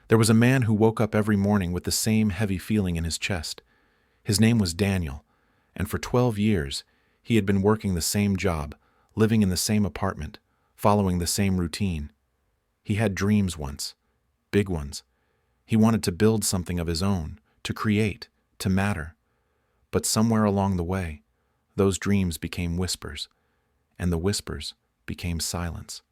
There was a man who woke up every morning with the same heavy feeling in his chest. His name was Daniel, and for 12 years, he had been working the same job, living in the same apartment, following the same routine. He had dreams once, big ones. He wanted to build something of his own, to create, to matter. But somewhere along the way, those dreams became whispers, and the whispers became silence.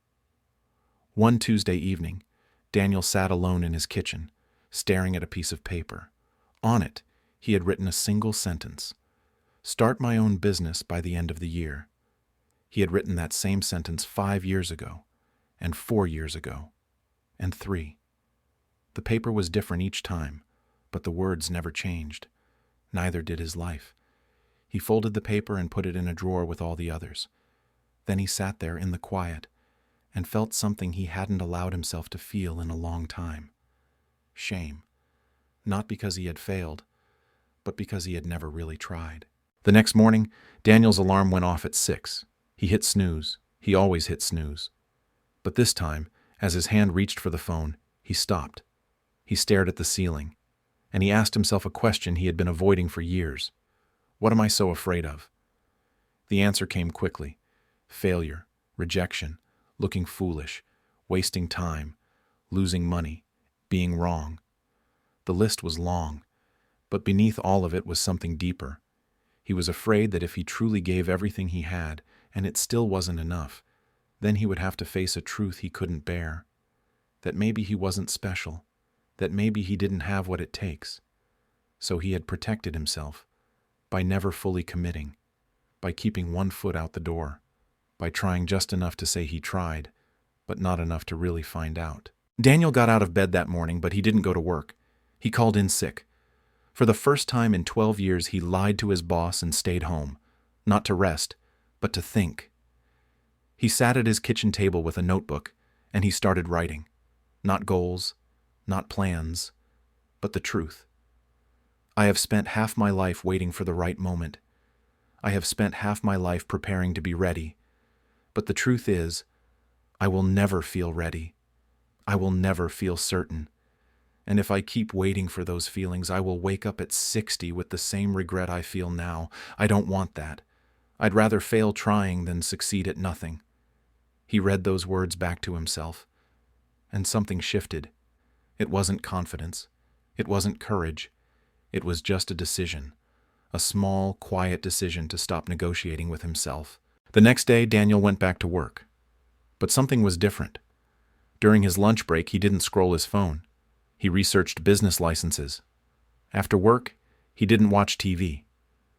One Tuesday evening, Daniel sat alone in his kitchen, staring at a piece of paper. On it, he had written a single sentence: "Start my own business by the end of the year." He had written that same sentence 5 years ago, and 4 years ago, and 3. The paper was different each time, but the words never changed. Neither did his life. He folded the paper and put it in a drawer with all the others. Then he sat there in the quiet and felt something he hadn't allowed himself to feel in a long time. Shame. Not because he had failed, but because he had never really tried. The next morning, Daniel's alarm went off at 6. He hit snooze. He always hit snooze. But this time, as his hand reached for the phone, he stopped. He stared at the ceiling, and he asked himself a question he had been avoiding for years. What am I so afraid of? The answer came quickly. Failure, rejection, looking foolish, wasting time, losing money, being wrong. The list was long, but beneath all of it was something deeper. He was afraid that if he truly gave everything he had, and it still wasn't enough, then he would have to face a truth he couldn't bear. That maybe he wasn't special, that maybe he didn't have what it takes. So he had protected himself by never fully committing, by keeping one foot out the door, by trying just enough to say he tried, but not enough to really find out. Daniel got out of bed that morning, but he didn't go to work. He called in sick. For the first time in 12 years, he lied to his boss and stayed home, not to rest, but to think. He sat at his kitchen table with a notebook, and he started writing. Not goals, not plans, but the truth. I have spent half my life waiting for the right moment. I have spent half my life preparing to be ready. But the truth is, I will never feel ready. I will never feel certain. And if I keep waiting for those feelings, I will wake up at 60 with the same regret I feel now. I don't want that. I'd rather fail trying than succeed at nothing. He read those words back to himself, and something shifted. It wasn't confidence. It wasn't courage. It was just a decision. A small, quiet decision to stop negotiating with himself. The next day, Daniel went back to work. But something was different. During his lunch break, he didn't scroll his phone. He researched business licenses. After work, he didn't watch TV.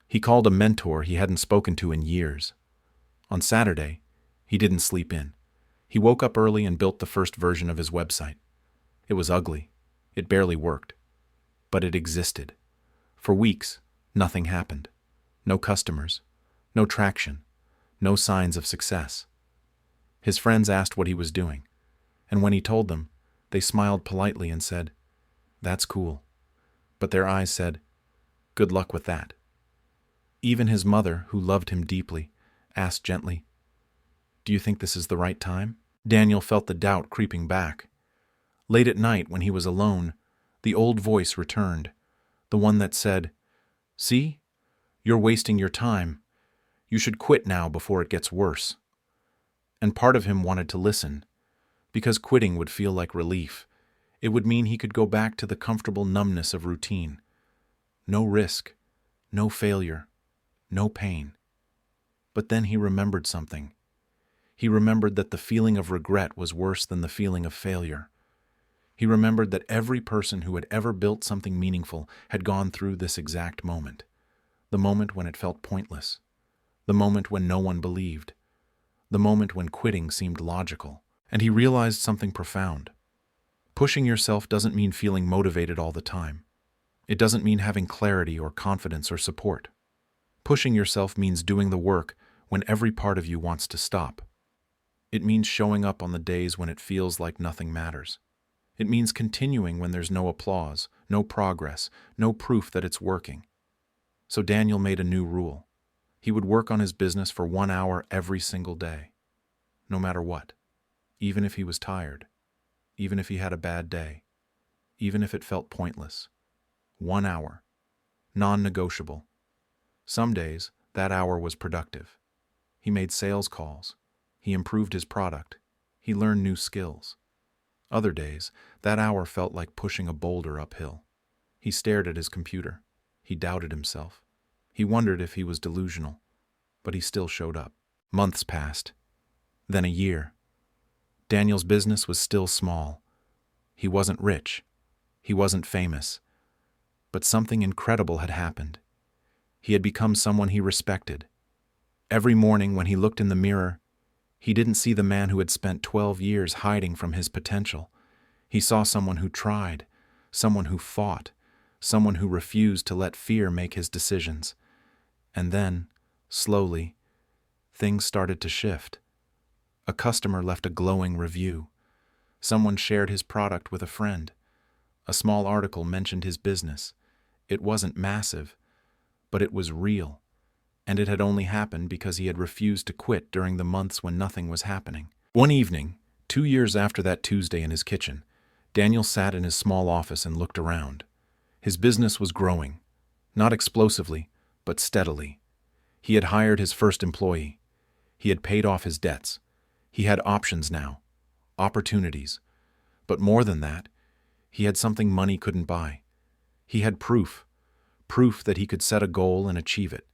He called a mentor he hadn't spoken to in years. On Saturday, he didn't sleep in. He woke up early and built the first version of his website. It was ugly. It barely worked. But it existed. For weeks, nothing happened. No customers. No traction. No signs of success. His friends asked what he was doing, and when he told them, they smiled politely and said, "That's cool." But their eyes said, "Good luck with that." Even his mother, who loved him deeply, asked gently, "Do you think this is the right time?" Daniel felt the doubt creeping back. Late at night, when he was alone, the old voice returned, the one that said, "See? You're wasting your time. You should quit now before it gets worse." And part of him wanted to listen, because quitting would feel like relief. It would mean he could go back to the comfortable numbness of routine. No risk, no failure, no pain. But then he remembered something. He remembered that the feeling of regret was worse than the feeling of failure. He remembered that every person who had ever built something meaningful had gone through this exact moment. The moment when it felt pointless. The moment when no one believed. The moment when quitting seemed logical. And he realized something profound. Pushing yourself doesn't mean feeling motivated all the time. It doesn't mean having clarity or confidence or support. Pushing yourself means doing the work when every part of you wants to stop. It means showing up on the days when it feels like nothing matters. It means continuing when there's no applause, no progress, no proof that it's working. So Daniel made a new rule. He would work on his business for 1 hour every single day, no matter what, even if he was tired, even if he had a bad day. even if it felt pointless. 1 hour. Non-negotiable. Some days, that hour was productive. He made sales calls. He improved his product. He learned new skills. Other days, that hour felt like pushing a boulder uphill. He stared at his computer. He doubted himself. He wondered if he was delusional, but he still showed up. Months passed. Then a year. Daniel's business was still small. He wasn't rich. He wasn't famous. But something incredible had happened. He had become someone he respected. Every morning when he looked in the mirror, he didn't see the man who had spent 12 years hiding from his potential. He saw someone who tried, someone who fought, someone who refused to let fear make his decisions. And then, slowly, things started to shift. A customer left a glowing review. Someone shared his product with a friend. A small article mentioned his business. It wasn't massive, but it was real. And it had only happened because he had refused to quit during the months when nothing was happening. One evening, 2 years after that Tuesday in his kitchen, Daniel sat in his small office and looked around. His business was growing, not explosively, but steadily. He had hired his first employee. He had paid off his debts. He had options now, opportunities. But more than that, he had something money couldn't buy. He had proof that he could set a goal and achieve it.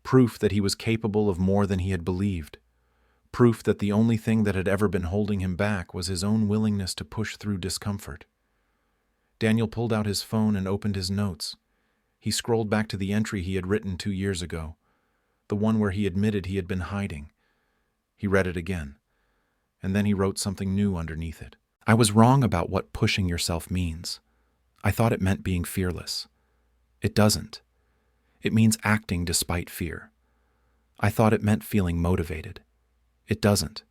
Proof that he was capable of more than he had believed. Proof that the only thing that had ever been holding him back was his own willingness to push through discomfort. Daniel pulled out his phone and opened his notes. He scrolled back to the entry he had written 2 years ago, the one where he admitted he had been hiding. He read it again, and then he wrote something new underneath it. I was wrong about what pushing yourself means. I thought it meant being fearless. It doesn't. It means acting despite fear. I thought it meant feeling motivated. It doesn't.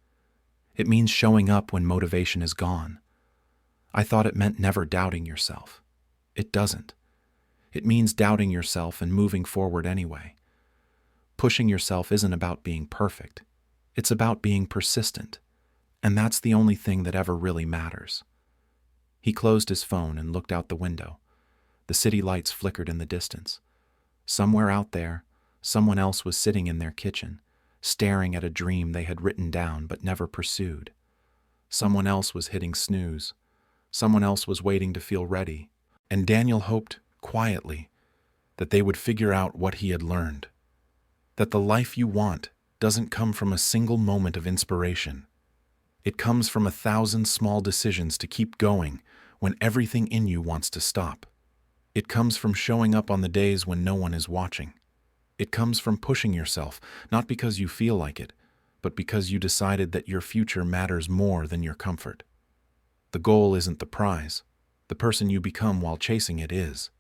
It means showing up when motivation is gone. I thought it meant never doubting yourself. It doesn't. It means doubting yourself and moving forward anyway. Pushing yourself isn't about being perfect. It's about being persistent. And that's the only thing that ever really matters. He closed his phone and looked out the window. The city lights flickered in the distance. Somewhere out there, someone else was sitting in their kitchen, staring at a dream they had written down but never pursued. Someone else was hitting snooze. Someone else was waiting to feel ready. And Daniel hoped, quietly, that they would figure out what he had learned. That the life you want doesn't come from a single moment of inspiration. It comes from 1,000 small decisions to keep going when everything in you wants to stop. It comes from showing up on the days when no one is watching. It comes from pushing yourself, not because you feel like it, but because you decided that your future matters more than your comfort. The goal isn't the prize. The person you become while chasing it is.